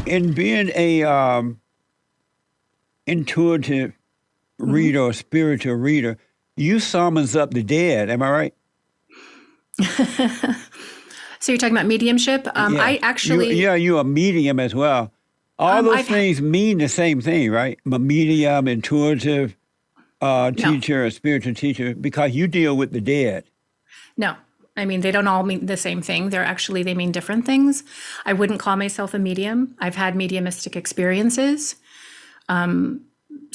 in being a intuitive reader or spiritual reader, you summons up the dead. Am I right? So you're talking about mediumship? Yeah. I actually... You're a medium as well. All those things mean the same thing, right? A medium, intuitive teacher, a spiritual teacher, because you deal with the dead. No. I mean, they don't all mean the same thing. They mean different things. I wouldn't call myself a medium. I've had mediumistic experiences. And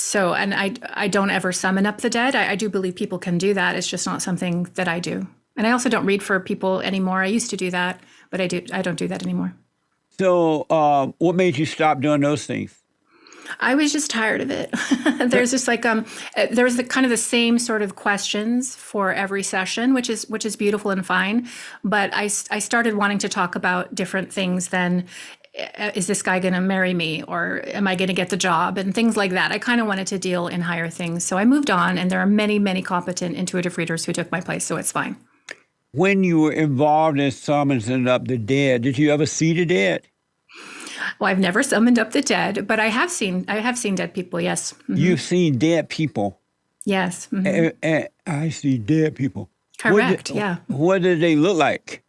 I don't ever summon up the dead. I do believe people can do that. It's just not something that I do. And I also don't read for people anymore. I used to do that, but I don't do that anymore. So what made you stop doing those things? I was just tired of it. There's just like there's the kind of the same sort of questions for every session, which is beautiful and fine. But I started wanting to talk about different things than, is this guy going to marry me, or am I going to get the job, and things like that. I kind of wanted to deal in higher things. So I moved on, and there are many, many competent intuitive readers who took my place. So it's fine. When you were involved in summoning up the dead, did you ever see the dead? Well, I've never summoned up the dead, but I have seen dead people. Yes. Mm-hmm. You've seen dead people. Yes. Mm-hmm. I see dead people. Correct. What did they look like?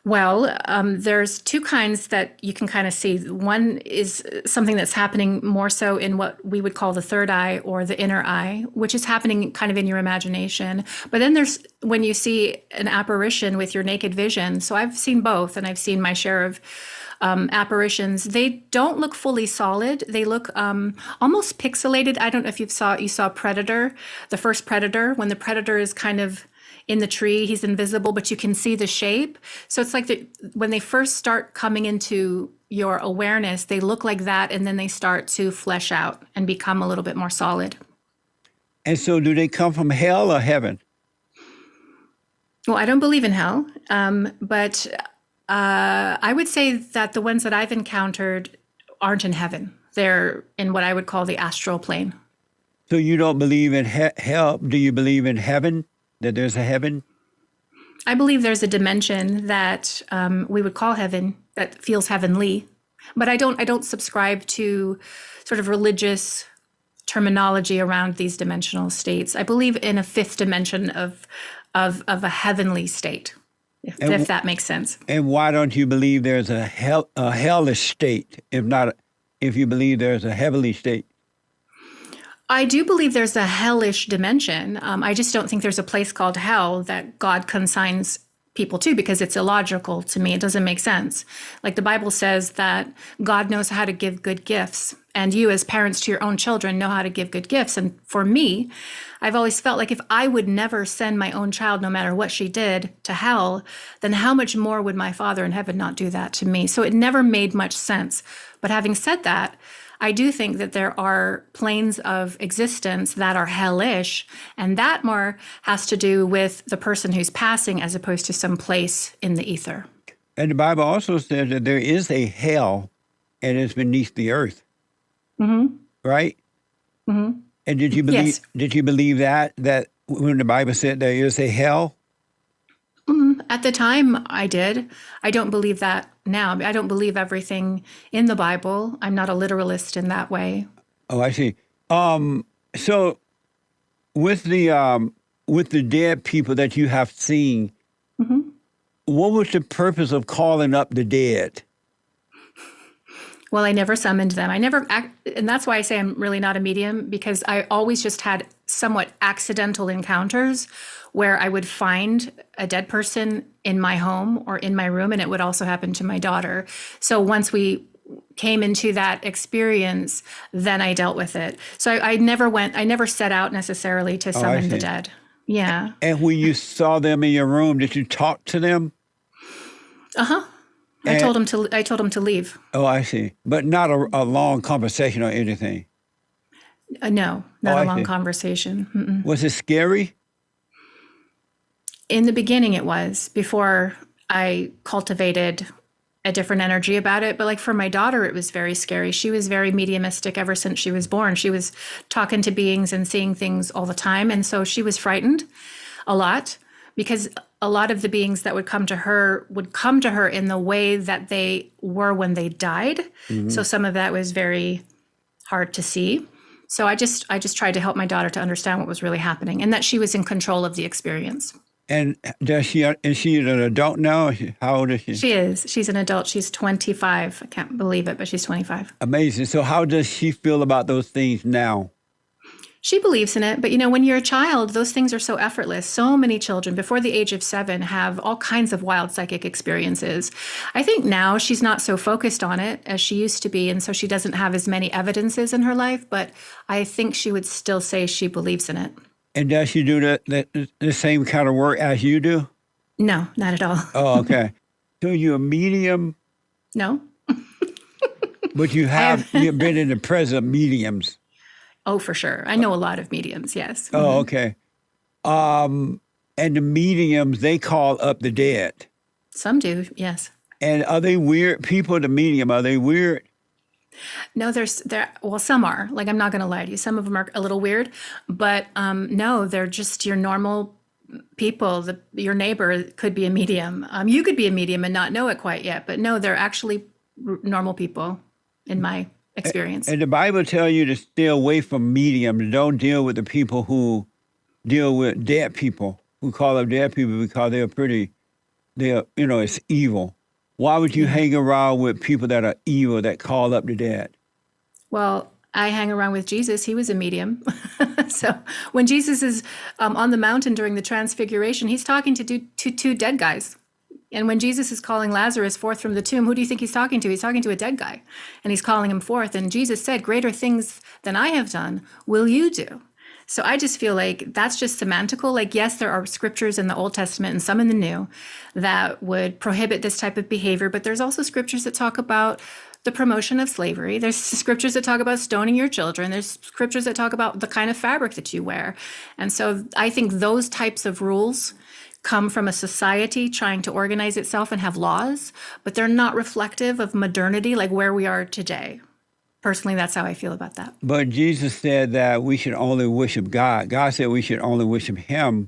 Well, there's two kinds that you can kind of see. One is something that's happening more so in what we would call the third eye or the inner eye, which is happening kind of in your imagination. But then there's when you see an apparition with your naked vision. So I've seen both, and I've seen my share of apparitions. They don't look fully solid. They look almost pixelated. I don't know if you saw Predator, the first Predator, when the Predator is kind of in the tree, he's invisible, but you can see the shape. So it's like when they first start coming into your awareness, they look like that, and then they start to flesh out and become a little bit more solid. And so do they come from hell or heaven? Well, I don't believe in hell, but I would say that the ones that I've encountered aren't in heaven. They're in what I would call the astral plane. So you don't believe in hell? Do you believe in heaven? That there's a heaven? I believe there's a dimension that we would call heaven that feels heavenly, but I don't subscribe to sort of religious terminology around these dimensional states. I believe in a fifth dimension of a heavenly state, if that makes sense. And why don't you believe there's a hellish state, if you believe there's a heavenly state? I do believe there's a hellish dimension. I just don't think there's a place called hell that God consigns people to, because it's illogical to me. It doesn't make sense. Like the Bible says that God knows how to give good gifts, and you as parents to your own children know how to give good gifts. And for me, I've always felt like if I would never send my own child, no matter what she did, to hell, then how much more would my Father in heaven not do that to me? So it never made much sense. But having said that, I do think that there are planes of existence that are hellish, and that more has to do with the person who's passing as opposed to some place in the ether. And the Bible also says that there is a hell, and it's beneath the earth. Mm-hmm. Right? Mm-hmm. And did you believe? Yes. Did you believe that when the Bible said there is a hell? At the time, I did. I don't believe that now. I don't believe everything in the Bible. I'm not a literalist in that way. Oh, I see. So with the dead people that you have seen, what was the purpose of calling up the dead? Well, I never summoned them. And that's why I say I'm really not a medium, because I always just had somewhat accidental encounters where I would find a dead person in my home or in my room, and it would also happen to my daughter. So once we came into that experience, then I dealt with it. So I never set out necessarily to summon the dead. Yeah. And when you saw them in your room, did you talk to them? Uh-huh. I told him to leave. Oh, I see. But not a long conversation or anything? No, not a long conversation. Mm-mm. Was it scary? In the beginning it was, before I cultivated a different energy about it. But like for my daughter, it was very scary. She was very mediumistic ever since she was born. She was talking to beings and seeing things all the time. And so she was frightened a lot, because a lot of the beings that would come to her in the way that they were when they died. So some of that was very hard to see. So I just tried to help my daughter to understand what was really happening and that she was in control of the experience. And is she an adult now? How old is she? She is. She's an adult. She's 25. I can't believe it, but she's 25. Amazing. So how does she feel about those things now? She believes in it, but when you're a child, those things are so effortless. So many children before the age of 7 have all kinds of wild psychic experiences. I think now she's not so focused on it as she used to be, and so she doesn't have as many evidences in her life, but I think she would still say she believes in it. And does she do the same kind of work as you do? No, not at all. Oh, okay. So you're a medium? No. But you've been in the presence of mediums. Oh, for sure. I know a lot of mediums, yes. Oh, okay. And the mediums, they call up the dead. Some do, yes. And are they weird people, the medium? Are they weird? No, well, some are. Like, I'm not going to lie to you. Some of them are a little weird. But no, they're just your normal people. Your neighbor could be a medium. You could be a medium and not know it quite yet. But no, they're actually normal people in my experience. And the Bible tells you to stay away from mediums. Don't deal with the people who deal with dead people. We call them dead people because it's evil. Why would you hang around with people that are evil, that call up the dead? Well, I hang around with Jesus. He was a medium. So when Jesus is on the mountain during the transfiguration, he's talking to two dead guys. And when Jesus is calling Lazarus forth from the tomb, who do you think he's talking to? He's talking to a dead guy. And he's calling him forth. And Jesus said, greater things than I have done will you do. So I just feel like that's just semantical. Like, yes, there are scriptures in the Old Testament and some in the New that would prohibit this type of behavior. But there's also scriptures that talk about the promotion of slavery. There's scriptures that talk about stoning your children. There's scriptures that talk about the kind of fabric that you wear. And so I think those types of rules come from a society trying to organize itself and have laws, but they're not reflective of modernity, like where we are today. Personally, that's how I feel about that. But Jesus said that we should only worship God. God said we should only worship him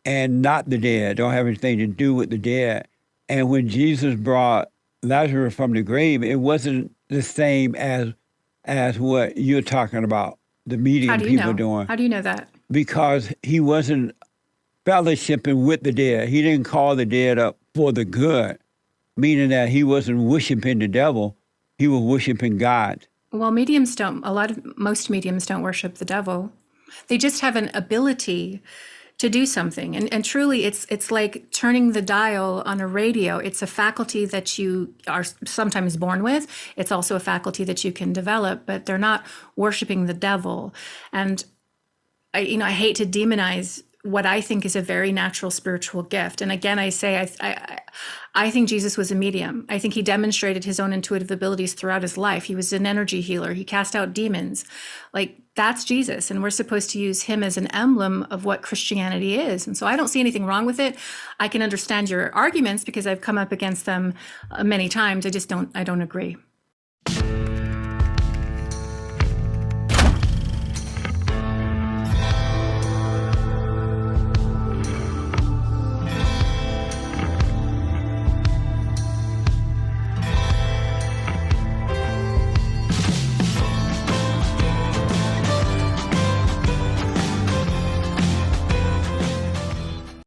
and not the dead. Don't have anything to do with the dead. And when Jesus brought Lazarus from the grave, it wasn't the same as what you're talking about, the medium people doing. How do you know that? Because he wasn't fellowshipping with the dead. He didn't call the dead up for the good, meaning that he wasn't worshiping the devil. He was worshiping God. Well, most mediums don't worship the devil. They just have an ability to do something. And truly, it's like turning the dial on a radio. It's a faculty that you are sometimes born with. It's also a faculty that you can develop, but they're not worshiping the devil. And I hate to demonize what I think is a very natural spiritual gift. And again, I say, I think Jesus was a medium. I think he demonstrated his own intuitive abilities throughout his life. He was an energy healer. He cast out demons. Like, that's Jesus. And we're supposed to use him as an emblem of what Christianity is. And so I don't see anything wrong with it. I can understand your arguments because I've come up against them many times. I don't agree.